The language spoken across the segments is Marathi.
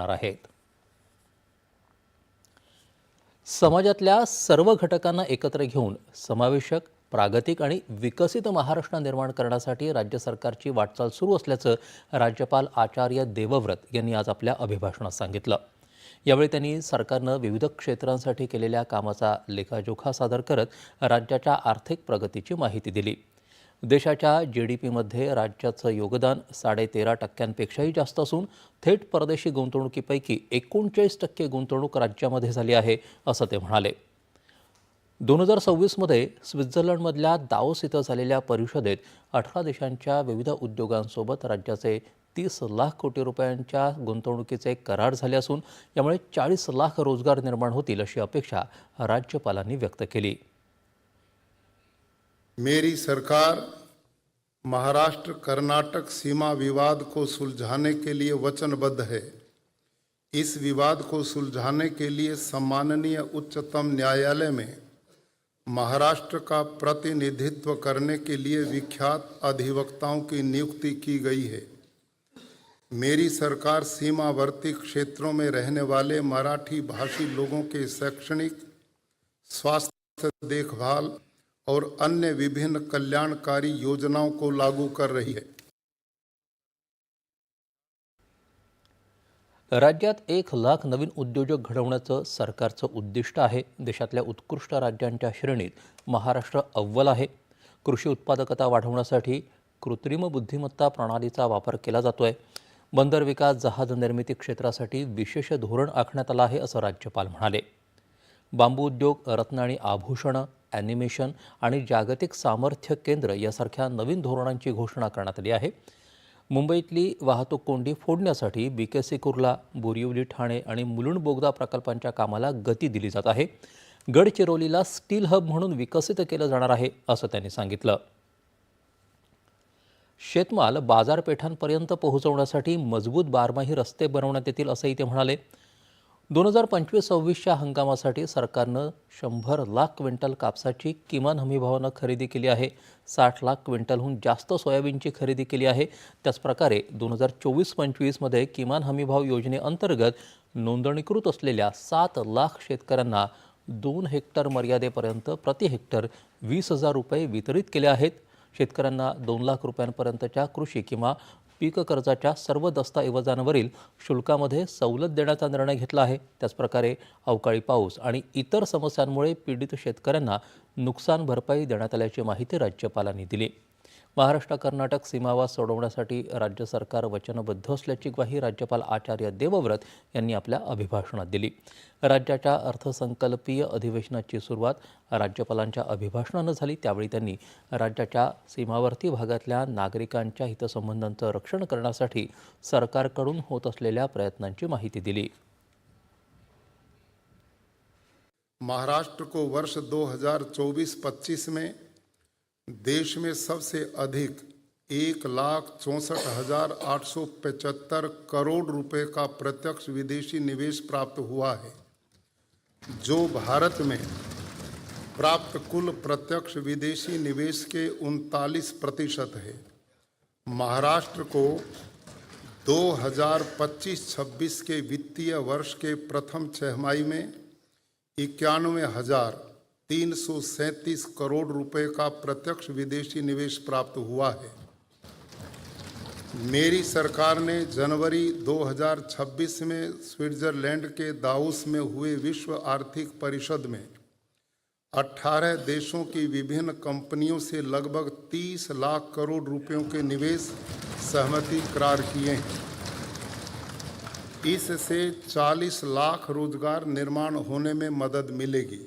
आहेत। समाजातल्या सर्व घटकांना एकत्र घेऊन समावेशक, प्रागतिक आणि विकसित महाराष्ट्र निर्माण करण्यासाठी राज्य सरकारची वाटचाल सुरू असल्याचं राज्यपाल आचार्य देवव्रत यांनी आज आपल्या अभिभाषणात सांगितलं। यावेळी त्यांनी सरकारनं विविध क्षेत्रांसाठी केलेल्या कामाचा लेखाजोखा सादर करत राज्याच्या आर्थिक प्रगतीची माहिती दिली। देशाच्या GDPमध्ये राज्याचं योगदान 13.5%पेक्षाही जास्त असून थेट परदेशी गुंतवणुकीपैकी 39% गुंतवणूक राज्यामध्ये झाली आहे, असं ते म्हणाले। 2026मध्ये स्वित्झर्लंडमधल्या दावोस इथं झालेल्या परिषदेत 18 देशांच्या विविध उद्योगांसोबत राज्याचे 30 लाख कोटी रुपयांच्या गुंतवणुकीचे करार झाले असून यामुळे 40 लाख रोजगार निर्माण होतील अशी अपेक्षा राज्यपालांनी व्यक्त केली। मेरी सरकार महाराष्ट्र कर्नाटक सीमा विवाद को सुलझाने के लिए वचनबद्ध है। इस विवाद को सुलझाने के लिए सम्माननीय उच्चतम न्यायालय में महाराष्ट्र का प्रतिनिधित्व करने के लिए विख्यात अधिवक्ताओं की नियुक्ति की गई है। मेरी सरकार सीमावर्ती क्षेत्रों में रहने वाले मराठी भाषी लोगों के शैक्षणिक, स्वास्थ्य देखभाल और अन्य विभिन्न कल्याणकारी योजनाओं को लागू कर रही है। राज्यात 1 लाख नवीन उद्योजक घडवण्याचं सरकारचं उद्दिष्ट आहे। देशातल्या उत्कृष्ट राज्यांच्या श्रेणीत महाराष्ट्र अव्वल आहे। कृषी उत्पादकता वाढवण्यासाठी कृत्रिम बुद्धिमत्ता प्रणालीचा वापर केला जातोय। बंदर विकास, जहाज निर्मिती क्षेत्रासाठी विशेष धोरण आखण्यात आलं आहे, असं राज्यपाल म्हणाले। बांबू उद्योग, रत्न आणि आभूषणं, ॲनिमेशन आणि जागतिक सामर्थ्य केंद्र यासारख्या नवीन धोरणांची घोषणा करण्यात आली आहे। मुंबईतली वाहतूक कोंडी फोडण्यासाठी BKC कुर्ला, बोरिवली, ठाणे आणि मुलुंड बोगदा प्रकल्पांच्या कामाला गती दिली जात आहे। गडचिरोलीला स्टील हब म्हणून विकसित केलं जाणार आहे, असं त्यांनी सांगितलं। शेतमाल बाजारपेठांपर्यंत पोहोचवण्यासाठी मजबूत बारमाही रस्ते बनवण्यात येतील, असंही ते म्हणाले। 2025-26च्या हंगामासाठी सरकारनं 100 लाख क्विंटल कापसाची किमान हमीभावानं खरेदी केली आहे। 60 लाख क्विंटलहून जास्त सोयाबीनची खरेदी केली आहे। त्याचप्रकारे 2024-25मध्ये किमान हमीभाव योजनेअंतर्गत नोंदणीकृत असलेल्या 7 लाख शेतकऱ्यांना 2 हेक्टर मर्यादेपर्यंत प्रति हेक्टर 20,000 रुपये वितरित केले आहेत। शेतकऱ्यांना 2 लाख रुपयांपर्यंतच्या कृषी किंवा पीक कर्जाच्या सर्व दस्तऐवजांवरील शुल्कामध्ये सवलत देण्याचा निर्णय घेतला आहे। त्याचप्रकारे अवकाळी पाऊस आणि इतर समस्यांमुळे पीडित शेतकऱ्यांना नुकसान भरपाई देण्यात आल्याची माहिती राज्यपालांनी दिली। महाराष्ट्र कर्नाटक सीमावाद सोडवण्यासाठी राज्य सरकार वचनबद्ध असल्याची ग्वाही राज्यपाल आचार्य देवव्रत यांनी आपल्या अभिभाषणात दिली। राज्याच्या अर्थसंकल्पीय अधिवेशनाची सुरुवात राज्यपालांच्या अभिभाषणानं झाली। त्यावेळी त्यांनी राज्याच्या सीमावर्ती भागातल्या नागरिकांच्या हितसंबंधांचं रक्षण करण्यासाठी सरकारकडून होत असलेल्या प्रयत्नांची माहिती दिली। महाराष्ट्र को वर्ष 2024-25 में देश में सबसे अधिक 1,64,875 करोड़ रुपए का प्रत्यक्ष विदेशी निवेश प्राप्त हुआ है, जो भारत में प्राप्त कुल प्रत्यक्ष विदेशी निवेश के 39% है। महाराष्ट्र को 2025-26 के वित्तीय वर्ष के प्रथम छमाही में 91,337 करोड़ रुपए का प्रत्यक्ष विदेशी निवेश प्राप्त हुआ है। मेरी सरकार ने जनवरी 2026 में स्विट्जरलैंड के दावोस में हुए विश्व आर्थिक परिषद में 18 देशों की विभिन्न कंपनियों से लगभग 30 लाख करोड़ रुपयों के निवेश सहमति करार किए हैं। इससे 40 लाख रोजगार निर्माण होने में मदद मिलेगी।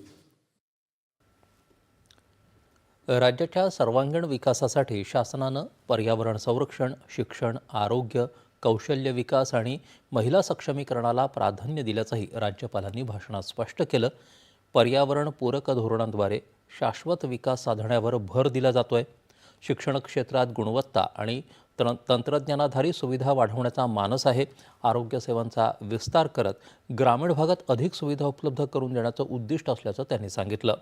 राज्याच्या सर्वांगीण विकासासाठी शासनानं पर्यावरण संरक्षण, शिक्षण, आरोग्य, कौशल्य विकास आणि महिला सक्षमीकरणाला प्राधान्य दिल्याचंही राज्यपालांनी भाषणात स्पष्ट केलं। पर्यावरणपूरक धोरणांद्वारे शाश्वत विकास साधण्यावर भर दिला जातोय। शिक्षण क्षेत्रात गुणवत्ता आणि तंत्रज्ञानाधारित सुविधा वाढवण्याचा मानस आहे। आरोग्य सेवांचा विस्तार करत ग्रामीण भागात अधिक सुविधा उपलब्ध करून देण्याचं उद्दिष्ट असल्याचं त्यांनी सांगितलं।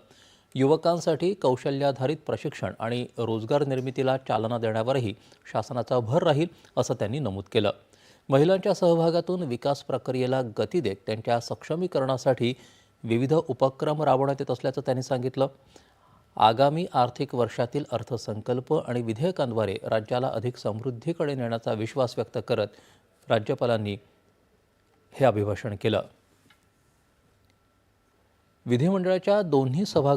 युवकांसाठी कौशल्याधारित प्रशिक्षण आणि रोजगार निर्मितीला चालना देण्यावरही शासनाचा भर राहील, असं त्यांनी नमूद केलं। महिलांच्या सहभागातून विकास प्रक्रियेला गती देत त्यांच्या सक्षमीकरणासाठी विविध उपक्रम राबवण्यात येत असल्याचं त्यांनी सांगितलं. आगामी आर्थिक वर्षातील अर्थसंकल्प आणि विधेयकांद्वारे राज्याला अधिक समृद्धीकडे नेण्याचा विश्वास व्यक्त करत राज्यपालांनी हे अभिभाषण केलं. विधिमंडळाच्या दोन्ही सभागृह